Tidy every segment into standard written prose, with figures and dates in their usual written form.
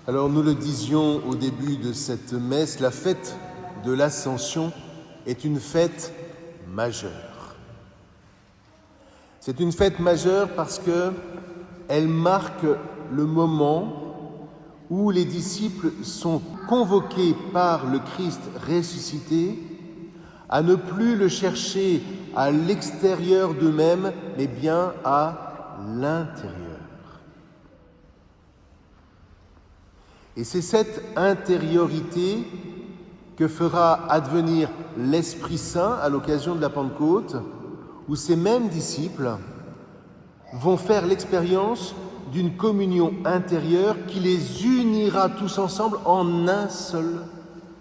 Alors nous le disions au début de cette messe, la fête de l'Ascension est une fête majeure. C'est une fête majeure parce qu'elle marque le moment où les disciples sont convoqués par le Christ ressuscité à ne plus le chercher à l'extérieur d'eux-mêmes, mais bien à l'intérieur. Et c'est cette intériorité que fera advenir l'Esprit Saint à l'occasion de la Pentecôte, où ces mêmes disciples vont faire l'expérience d'une communion intérieure qui les unira tous ensemble en un seul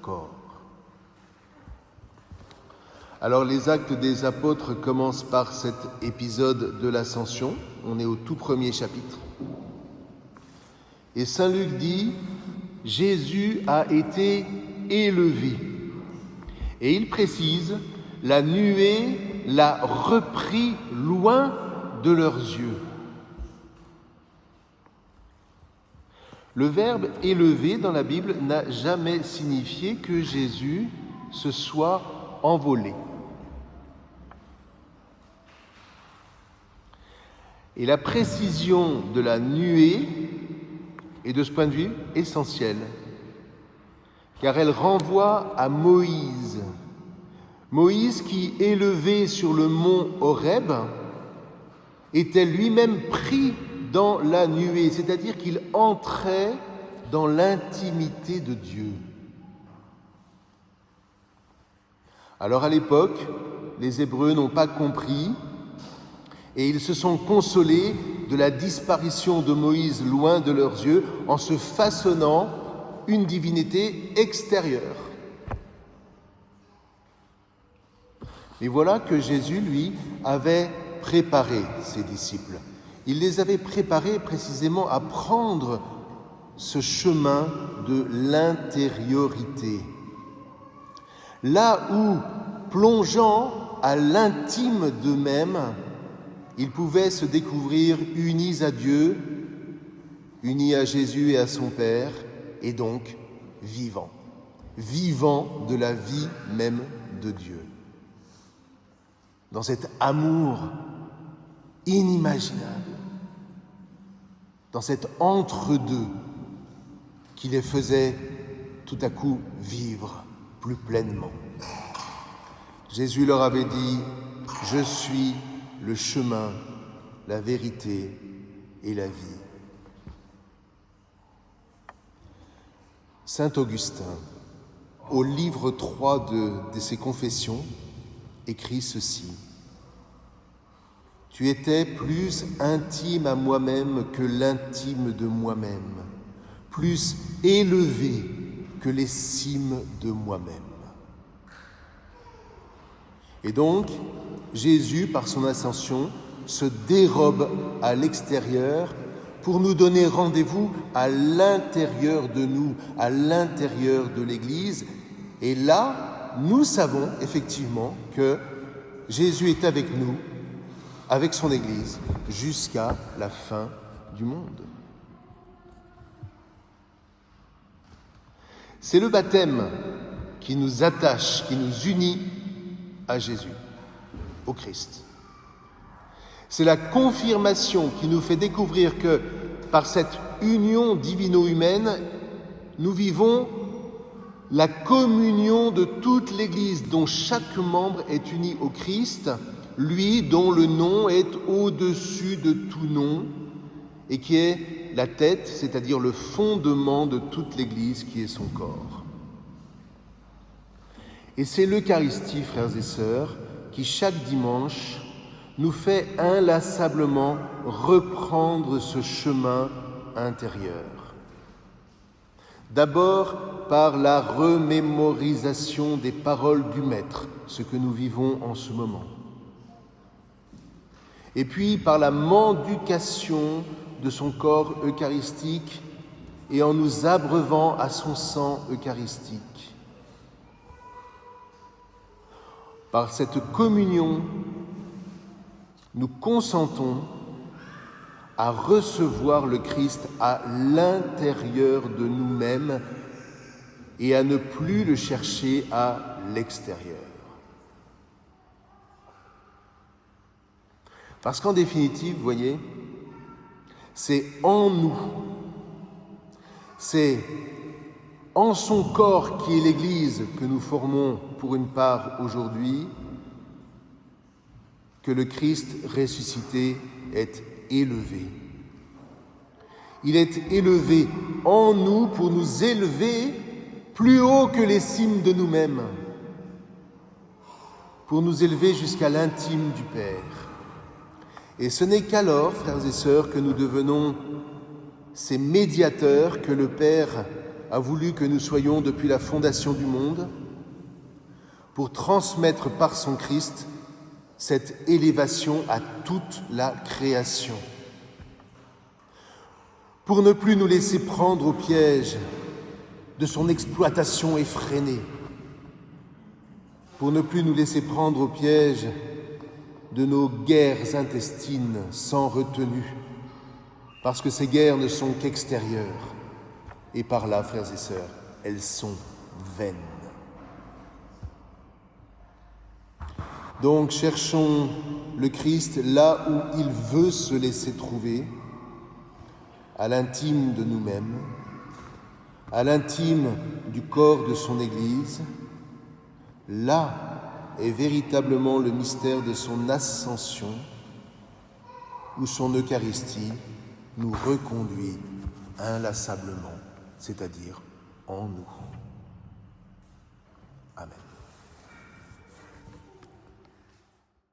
corps. Alors les actes des apôtres commencent par cet épisode de l'Ascension. On est au tout premier chapitre. Et Saint Luc dit « Jésus a été élevé ». Et il précise « La nuée l'a repris loin de leurs yeux ». Le verbe « élevé » dans la Bible n'a jamais signifié que Jésus se soit envolé. Et la précision de la nuée est de ce point de vue essentielle, car elle renvoie à Moïse. Moïse qui, élevé sur le mont Horeb, était lui-même pris dans la nuée, c'est-à-dire qu'il entrait dans l'intimité de Dieu. Alors à l'époque, les Hébreux n'ont pas compris et ils se sont consolés de la disparition de Moïse loin de leurs yeux en se façonnant une divinité extérieure. Et voilà que Jésus, lui, avait préparé ses disciples. Il les avait préparés précisément à prendre ce chemin de l'intériorité. Là où, plongeant à l'intime d'eux-mêmes, ils pouvaient se découvrir unis à Dieu, unis à Jésus et à son Père, et donc vivants de la vie même de Dieu. Dans cet amour inimaginable, dans cet entre-deux qui les faisait tout à coup vivre plus pleinement. Jésus leur avait dit « Je suis le chemin, la vérité et la vie ». Saint Augustin, au livre 3 de ses Confessions, écrit ceci. « Tu étais plus intime à moi-même que l'intime de moi-même, plus élevé que les cimes de moi-même. » Et donc, Jésus, par son ascension, se dérobe à l'extérieur pour nous donner rendez-vous à l'intérieur de nous, à l'intérieur de l'Église. Et là, nous savons effectivement que Jésus est avec nous, avec son Église, jusqu'à la fin du monde. C'est le baptême qui nous attache, qui nous unit à Jésus, au Christ. C'est la confirmation qui nous fait découvrir que par cette union divino-humaine, nous vivons la communion de toute l'Église dont chaque membre est uni au Christ, lui dont le nom est au-dessus de tout nom et qui est la tête, c'est-à-dire le fondement de toute l'Église qui est son corps. Et c'est l'Eucharistie, frères et sœurs, qui chaque dimanche nous fait inlassablement reprendre ce chemin intérieur. D'abord par la remémorisation des paroles du Maître, ce que nous vivons en ce moment. Et puis par la mendication de son corps eucharistique et en nous abreuvant à son sang eucharistique. Par cette communion, nous consentons à recevoir le Christ à l'intérieur de nous-mêmes et à ne plus le chercher à l'extérieur. Parce qu'en définitive, vous voyez, c'est en nous, c'est en son corps qui est l'Église que nous formons pour une part aujourd'hui, que le Christ ressuscité est élevé. Il est élevé en nous pour nous élever plus haut que les cimes de nous-mêmes, pour nous élever jusqu'à l'intime du Père. Et ce n'est qu'alors, frères et sœurs, que nous devenons ces médiateurs que le Père a voulu que nous soyons depuis la fondation du monde, pour transmettre par son Christ cette élévation à toute la création. Pour ne plus nous laisser prendre au piège de son exploitation effrénée, pour ne plus nous laisser prendre au piège de nos guerres intestines sans retenue, parce que ces guerres ne sont qu'extérieures, et par là, frères et sœurs, elles sont vaines. Donc cherchons le Christ là où il veut se laisser trouver, à l'intime de nous-mêmes, à l'intime du corps de son Église. Là est véritablement le mystère de son ascension, où son Eucharistie nous reconduit inlassablement, c'est-à-dire en nous. Amen.